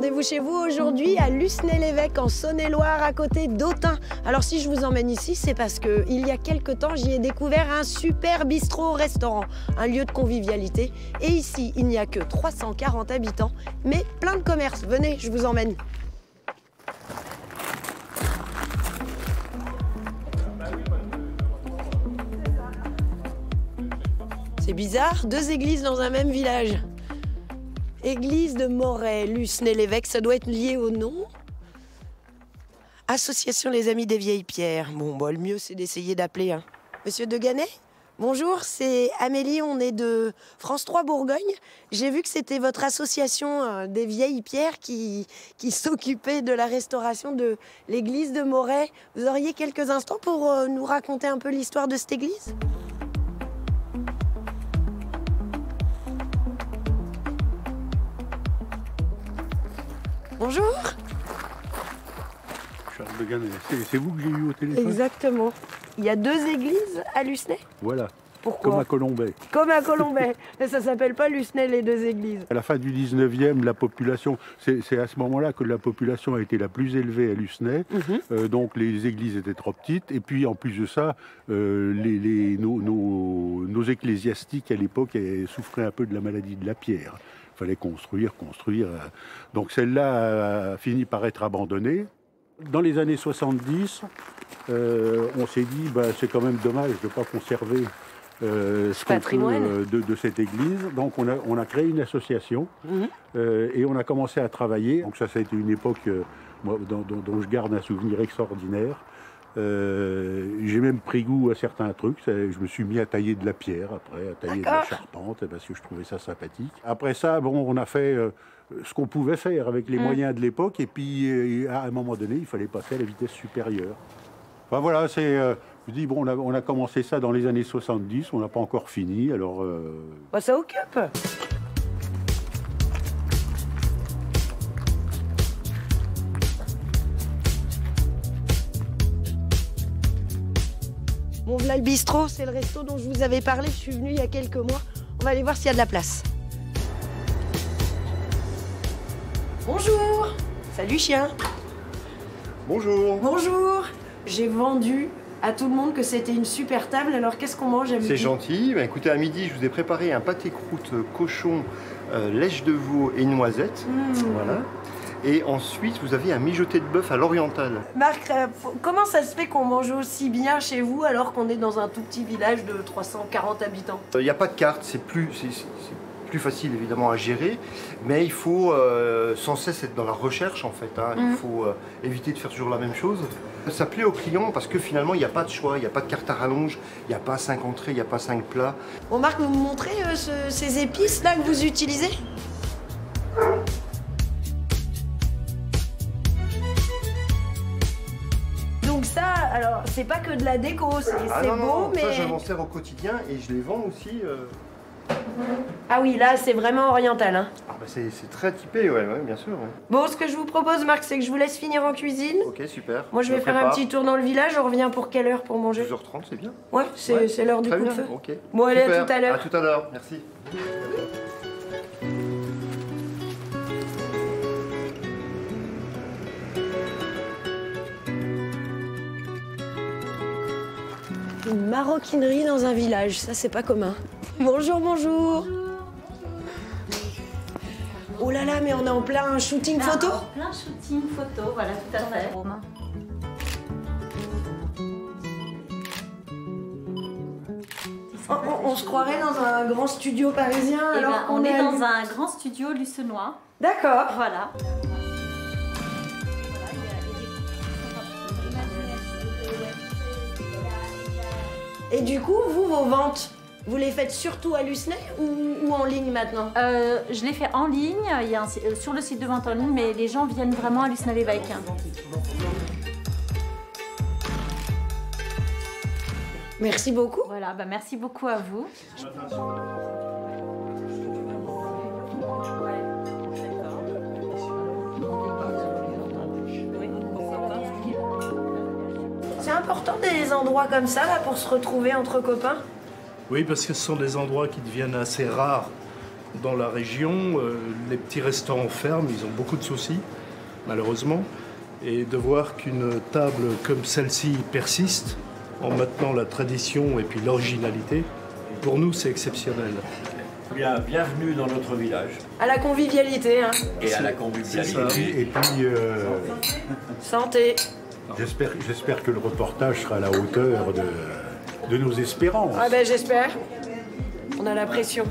rendez-vous chez vous aujourd'hui à Lucenay-l'Évêque en Saône-et-Loire à côté d'Autun. Alors si je vous emmène ici, c'est parce que il y a quelque temps, j'y ai découvert un super bistrot-restaurant, un lieu de convivialité. Et ici, il n'y a que 340 habitants, mais plein de commerces. Venez, je vous emmène. C'est bizarre, deux églises dans un même village. Église de Moret, Lucenay-l'Évêque, ça doit être lié au nom. Association Les Amis des Vieilles Pierres. Bon, le mieux c'est d'essayer d'appeler. Hein. Monsieur Deganet ? Bonjour, c'est Amélie, on est de France 3 Bourgogne. J'ai vu que c'était votre association des Vieilles Pierres qui s'occupait de la restauration de l'église de Moret. Vous auriez quelques instants pour nous raconter un peu l'histoire de cette église ? Bonjour. Charles Deganet, c'est vous que j'ai eu au téléphone? Exactement. Il y a deux églises à Lucenay? Voilà. Pourquoi? Comme à Colombay. Comme à Colombay. Mais ça s'appelle pas Lucenay, les deux églises. À la fin du 19e, la population, c'est à ce moment-là que la population a été la plus élevée à Lucenay. Donc les églises étaient trop petites. Et puis en plus de ça, nos ecclésiastiques à l'époque souffraient un peu de la maladie de la pierre. Il fallait construire. Donc celle-là a fini par être abandonnée. Dans les années 70, on s'est dit c'est quand même dommage de ne pas conserver ce patrimoine de cette église. Donc on a créé une association et on a commencé à travailler. Donc ça a été une époque dont je garde un souvenir extraordinaire. J'ai même pris goût à certains trucs. Je me suis mis à tailler de la pierre après, à tailler de la charpente, parce que je trouvais ça sympathique. Après ça, on a fait ce qu'on pouvait faire avec les moyens de l'époque. Et puis, à un moment donné, il fallait passer à la vitesse supérieure. Enfin voilà, je dis, on a commencé ça dans les années 70. On n'a pas encore fini, alors... ça occupe. Bon, voilà le bistrot, c'est le resto dont je vous avais parlé. Je suis venue il y a quelques mois. On va aller voir s'il y a de la place. Bonjour. Salut chien. Bonjour. Bonjour. J'ai vendu à tout le monde que c'était une super table. Alors qu'est-ce qu'on mange à midi? C'est gentil. Écoutez, à midi, je vous ai préparé un pâté croûte cochon, lèche de veau et noisettes. Voilà. Et ensuite, vous avez un mijoté de bœuf à l'oriental. Marc, comment ça se fait qu'on mange aussi bien chez vous alors qu'on est dans un tout petit village de 340 habitants? Il n'y a pas de carte, c'est plus facile évidemment à gérer, mais il faut sans cesse être dans la recherche en fait. Il faut éviter de faire toujours la même chose. Ça plaît aux clients parce que finalement, il n'y a pas de choix, il n'y a pas de carte à rallonge, il n'y a pas 5 entrées, il n'y a pas 5 plats. Bon, Marc, vous me montrez ces épices-là que vous utilisez? Alors, c'est pas que de la déco, c'est beau, mais... Ça, je m'en sers au quotidien et je les vends aussi. Ah oui, là, c'est vraiment oriental. Hein. C'est très typé, ouais, bien sûr. Ouais. Bon, ce que je vous propose, Marc, c'est que je vous laisse finir en cuisine. Ok, super. Moi, je vais faire un petit tour dans le village. On revient pour quelle heure pour manger? 12h30, c'est bien. Ouais, c'est l'heure du coup de feu. Okay. Bon, allez, à tout à l'heure. À tout à l'heure, merci. Une maroquinerie dans un village, ça c'est pas commun. Bonjour, bonjour. Oh là là, mais on est en plein shooting photo? En plein shooting photo, voilà, tout à fait. On se croirait dans un grand studio parisien alors qu'on est dans un grand studio lucenois. D'accord. Voilà. Et du coup, vos ventes, vous les faites surtout à Lucenay ou en ligne maintenant? Je les fais en ligne, il y a sur le site de vente en ligne, mais les gens viennent vraiment à Lucenay-l'Évêque. Merci beaucoup. Voilà, merci beaucoup à vous. C'est important des endroits comme ça là, pour se retrouver entre copains? Oui, parce que ce sont des endroits qui deviennent assez rares Dans la région, les petits restaurants ferment, ils ont beaucoup de soucis, malheureusement. Et de voir qu'une table comme celle-ci persiste, en maintenant la tradition et puis l'originalité, pour nous, c'est exceptionnel. Bien, bienvenue dans notre village. À la convivialité, hein. Et à la convivialité. Et puis Santé. j'espère que le reportage sera à la hauteur de nos espérances. Ah ben j'espère. On a la pression.